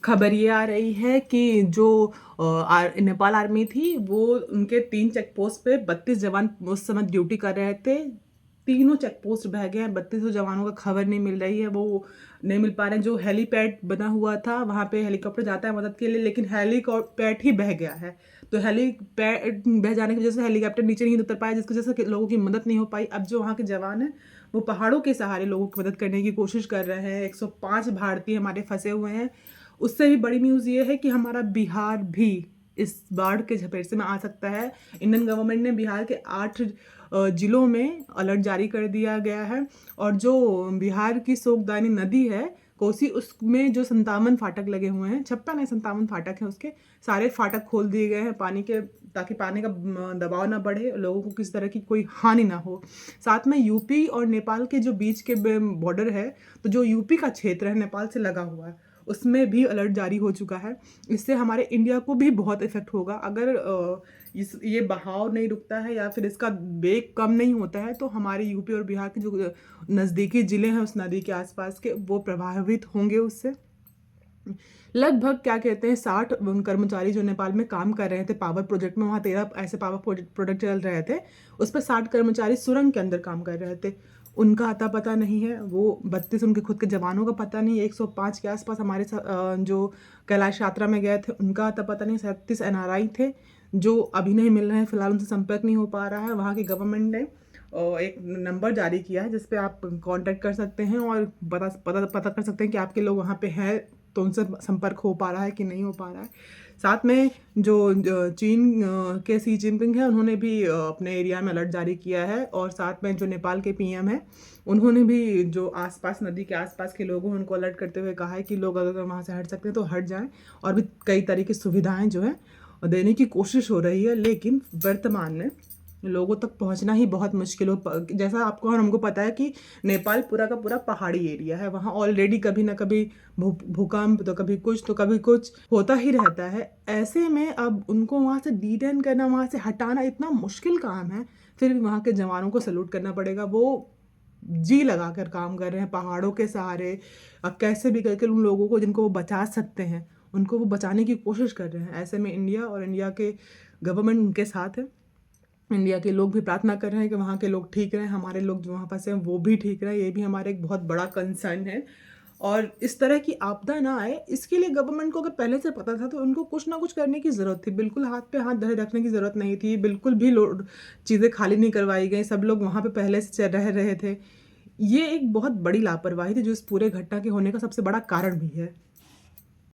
खबर ये आ रही है कि जो नेपाल आर्मी थी वो उनके 3 चेक पोस्ट पे 32 जवान उस समय ड्यूटी कर रहे थे। तीनों चेक पोस्ट बह गए हैं। 32 जवानों का खबर नहीं मिल रही है, वो नहीं मिल पा रहे हैं। जो हेलीपैड बना हुआ था वहाँ पे हेलीकॉप्टर जाता है मदद के लिए, लेकिन हेलीकॉप्टर ही बह गया है। तो हेलीपैड बह जाने की वजह से हेलीकॉप्टर नीचे नहीं उतर पाया, जिसकी वजह से लोगों की मदद नहीं हो पाई। अब जो वहाँ के जवान हैं वो पहाड़ों के सहारे लोगों की मदद करने की कोशिश कर रहे हैं। 105 भारतीय हमारे फंसे हुए हैं। उससे भी बड़ी न्यूज़ ये है कि हमारा बिहार भी इस बाढ़ के झपेट में आ सकता है। इंडियन गवर्नमेंट ने बिहार के 8 जिलों में अलर्ट जारी कर दिया गया है। और जो बिहार की सोगदानी नदी है कोसी, उसमें जो 57 फाटक लगे हुए हैं, 56 नहीं 57 फाटक हैं, उसके सारे फाटक खोल दिए गए हैं पानी के, ताकि पानी का दबाव ना बढ़े, लोगों को किसी तरह की कोई हानि ना हो। साथ में यूपी और नेपाल के जो बीच के बॉर्डर है, तो जो यूपी का क्षेत्र है नेपाल से लगा हुआ है, उसमें भी अलर्ट जारी हो चुका है। इससे हमारे इंडिया को भी बहुत इफेक्ट होगा। अगर ये बहाव नहीं रुकता है या फिर इसका वेग कम नहीं होता है, तो हमारे यूपी और बिहार के जो नज़दीकी ज़िले हैं उस नदी के आसपास के, वो प्रभावित होंगे उससे। लगभग क्या कहते हैं 60 कर्मचारी जो नेपाल में काम कर रहे थे पावर प्रोजेक्ट में, वहाँ 13 ऐसे पावर प्रोजेक्ट चल रहे थे, उस पर 60 कर्मचारी सुरंग के अंदर काम कर रहे थे। उनका अता पता नहीं है। वो 32 उनके खुद के जवानों का पता नहीं है। 105 के आसपास हमारे जो कैलाश यात्रा में गए थे उनका अता पता नहीं। 37 एनआरआई थे जो अभी नहीं मिल रहे हैं, फिलहाल उनसे संपर्क नहीं हो पा रहा है। वहाँ की गवर्नमेंट ने एक नंबर जारी किया है जिस पे आप कांटेक्ट कर सकते हैं और पता कर सकते हैं कि आपके लोग वहाँ पे हैं, तो उनसे संपर्क हो पा रहा है कि नहीं हो पा रहा है। साथ में जो चीन के शी जिनपिंग है, उन्होंने भी अपने एरिया में अलर्ट जारी किया है। और साथ में जो नेपाल के पीएम है, उन्होंने भी जो आसपास नदी के आसपास के लोगों हैं उनको अलर्ट करते हुए कहा है कि लोग अगर वहाँ से हट सकते हैं तो हट जाएं। और भी कई तरह की सुविधाएं जो है देने की कोशिश हो रही है, लेकिन वर्तमान में लोगों तक पहुंचना ही बहुत मुश्किल हो। जैसा आपको और हमको पता है कि नेपाल पूरा का पूरा पहाड़ी एरिया है। वहाँ ऑलरेडी कभी ना कभी भूकंप, तो कभी कुछ तो कभी कुछ होता ही रहता है। ऐसे में अब उनको वहाँ से डिटेन करना, वहाँ से हटाना इतना मुश्किल काम है। फिर भी वहाँ के जवानों को सैल्यूट करना पड़ेगा। वो जी लगा कर काम कर रहे हैं पहाड़ों के सहारे। अब कैसे भी करके उन लोगों को जिनको वो बचा सकते हैं, उनको वो बचाने की कोशिश कर रहे हैं। ऐसे में इंडिया और इंडिया के गवर्नमेंट उनके साथ है। इंडिया के लोग भी प्रार्थना कर रहे हैं कि वहाँ के लोग ठीक रहें, हमारे लोग जो वहाँ फंसे हैं वो भी ठीक रहें। ये भी हमारा एक बहुत बड़ा कंसर्न है। और इस तरह की आपदा ना आए, इसके लिए गवर्नमेंट को अगर पहले से पता था तो उनको कुछ ना कुछ करने की ज़रूरत थी। बिल्कुल हाथ पे हाथ धरे रखने की ज़रूरत नहीं थी। बिल्कुल भी लोड चीज़ें खाली नहीं करवाई गई। सब लोग वहाँ पे पहले से रह रहे थे। ये एक बहुत बड़ी लापरवाही थी जो इस पूरे घटना के होने का सबसे बड़ा कारण भी है।